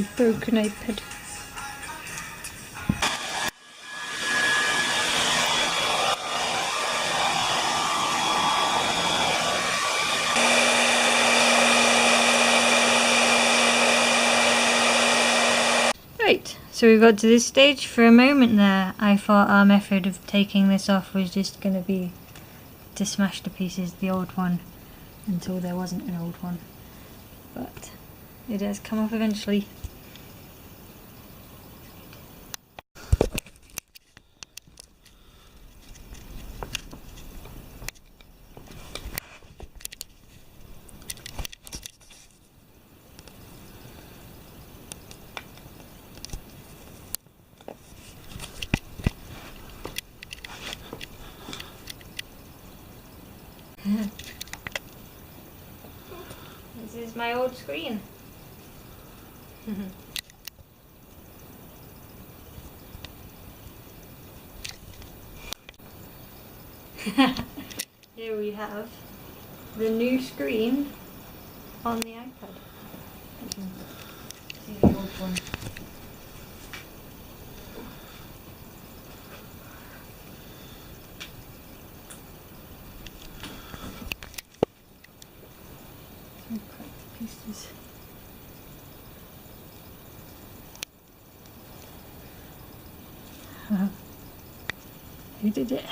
My broken iPad. Right, so we got to this stage. For a moment there, I thought our method of taking this off was just going to be to smash to pieces the old one until there wasn't an old one. But it has come off eventually. This is my old screen. Here we have the new screen on the iPad. You can see the old one. Some cracked pieces. Who did it?